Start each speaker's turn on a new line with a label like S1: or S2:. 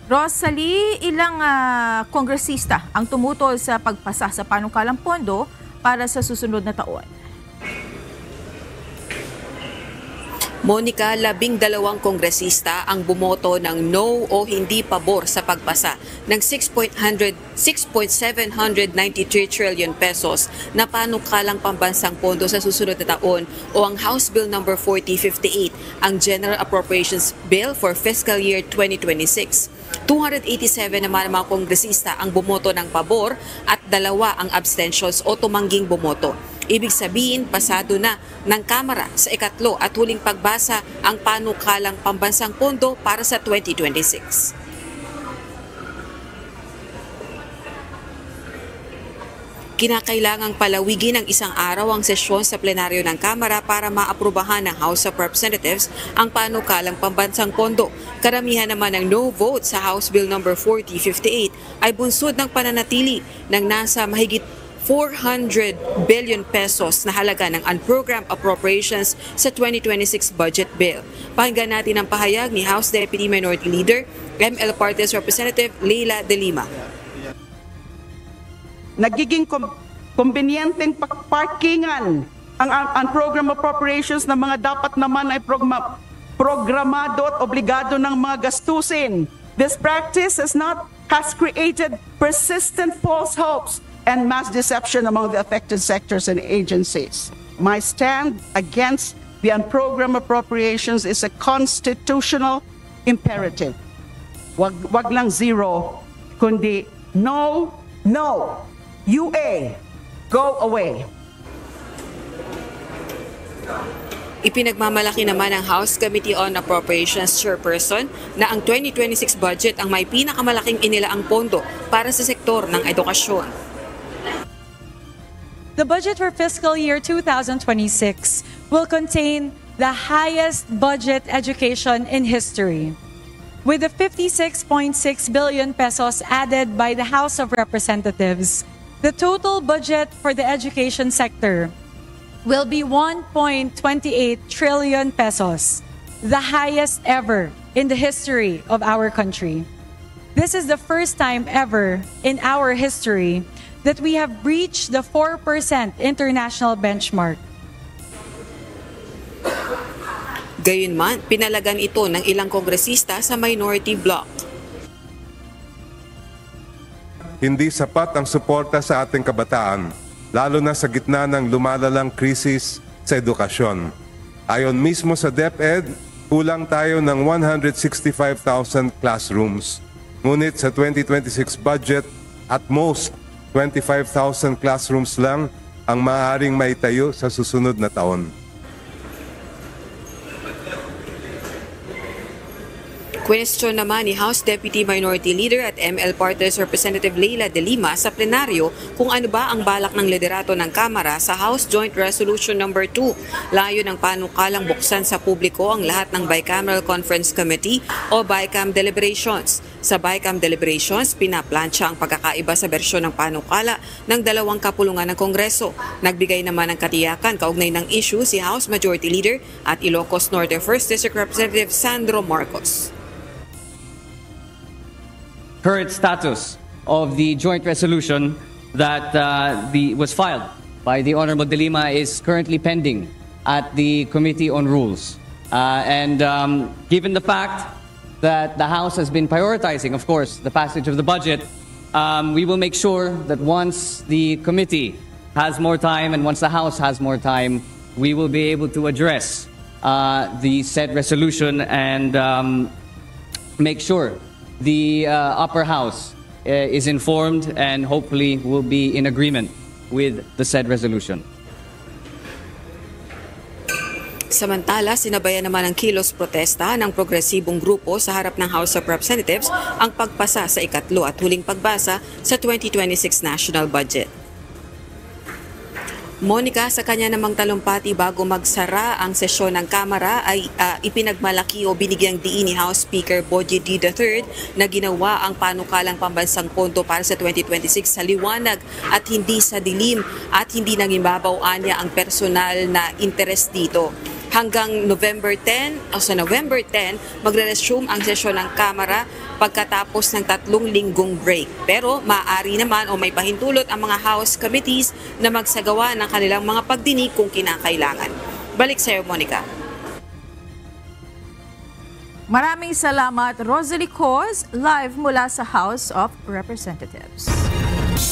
S1: Rosalie, ilang kongresista ang tumutol sa pagpasa sa panukalang pondo para sa susunod na taon?
S2: Monica, 12 kongresista ang bumoto ng no o hindi pabor sa pagpasa ng 6.793 trillion pesos na panukalang pambansang pondo sa susunod na taon o ang House Bill No. 4058, ang General Appropriations Bill for Fiscal Year 2026. 287 naman ang mga kongresista ang bumoto ng pabor at 2 ang abstentions o tumangging bumoto. Ibig sabihin, pasado na ng Kamara sa ikatlo at huling pagbasa ang panukalang pambansang pondo para sa 2026. Kinakailangang palawigin ng isang araw ang sesyon sa plenaryo ng Kamara para maaprubahan ng House of Representatives ang panukalang pambansang pondo. Karamihan naman ng no vote sa House Bill No. 4058 ay bunsod ng pananatili ng nasa mahigit 400 billion pesos na halaga ng unprogrammed appropriations sa 2026 budget bill. Pakinggan natin ang pahayag ni House Deputy Minority Leader, ML Party's Representative Leila De Lima.
S3: Nagiging kumbiniyenteng parkingan ang unprogrammed appropriations na mga dapat naman ay programado at obligado ng mga gastusin. This practice has created persistent false hopes and mass deception among the affected sectors and agencies. My stand against the unprogrammed appropriations is a constitutional imperative. Wag lang zero, kundi no, no, UA, go away.
S2: Ipinagmamalaki naman ng House Committee on Appropriations Chairperson na ang 2026 budget ang may pinakamalaking inilaang pondo para sa sektor ng edukasyon.
S4: The budget for fiscal year 2026 will contain the highest budget education in history. With the 56.6 billion pesos added by the House of Representatives, the total budget for the education sector will be 1.28 trillion pesos, the highest ever in the history of our country. This is the first time ever in our history that we have breached the 4% international benchmark.
S2: Gayunman, pinalagan ito ng ilang kongresista sa minority bloc.
S5: Hindi sapat ang suporta sa ating kabataan, lalo na sa gitna ng lumalalang krisis sa edukasyon. Ayon mismo sa DepEd, kulang tayo ng 165,000 classrooms. Ngunit sa 2026 budget, at most 25,000 classrooms lang ang maaaring maitayo sa susunod na taon.
S2: Question naman ni House Deputy Minority Leader at ML Party's Representative Leila De Lima sa plenaryo kung ano ba ang balak ng liderato ng Kamara sa House Joint Resolution No. 2. Layo ng panukalang buksan sa publiko ang lahat ng Bicameral Conference Committee o BICAM deliberations. Sa BICAM deliberations, pinaplansya ang pagkakaiba sa bersyon ng panukala ng dalawang kapulungan ng Kongreso. Nagbigay naman ng katiyakan kaugnay ng issue si House Majority Leader at Ilocos Norte 1st District Representative Sandro Marcos.
S6: Current status of the joint resolution that was filed by the Honorable De Lima is currently pending at the Committee on Rules. Given the fact that the House has been prioritizing, of course, the passage of the budget, we will make sure that once the committee has more time and once the House has more time, we will be able to address the said resolution and make sure the upper house is informed and hopefully will be in agreement with the said resolution.
S2: Samantala, sinabayan naman ng kilos protesta ng progresibong grupo sa harap ng House of Representatives ang pagpasa sa ikatlo at huling pagbasa sa 2026 national budget. Monica, sa kanya namang talumpati bago magsara ang sesyon ng Kamara ay ipinagmalaki o binigyang diin ni House Speaker Bogie D. III na ginawa ang panukalang pambansang pondo para sa 2026 sa liwanag at hindi sa dilim at hindi nangimbabaw anya ang personal na interes dito. hanggang November 10 o sa November 10 magre-resume ang sesyon ng Kamara pagkatapos ng 3 linggong break. Pero maaari naman o may pahintulot ang mga House committees na magsagawa ng kanilang mga pagdinig kung kinakailangan. Balik sa iyo, Monica.
S1: Maraming salamat, Rosalie Coz, live mula sa House of Representatives.